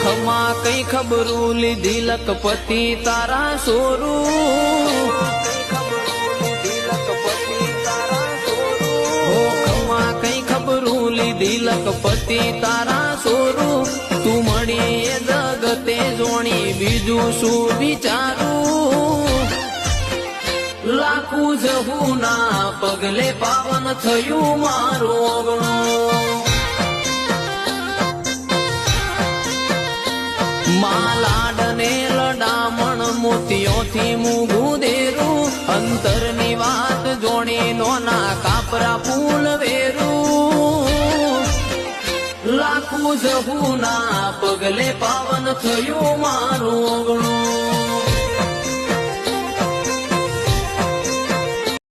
ખમા કઈ ખબરું લીધી લખપતિ તારા સોરું ખમા કઈ ખબરું લીધી લખપતિ તારા સોરું તું મળી જગતે જોણી બીજું શું વિચારું લાખું જહું ના પગલે પાવન થયું મારું ઓગણું માલાડને લડામણ મોતીઓથી મૂગું દેરું અંતરની વાત જોણી નોના કાપરા ફૂલ વેરું લાખું જહું ના પગલે પાવન થયું મારું ઓગણું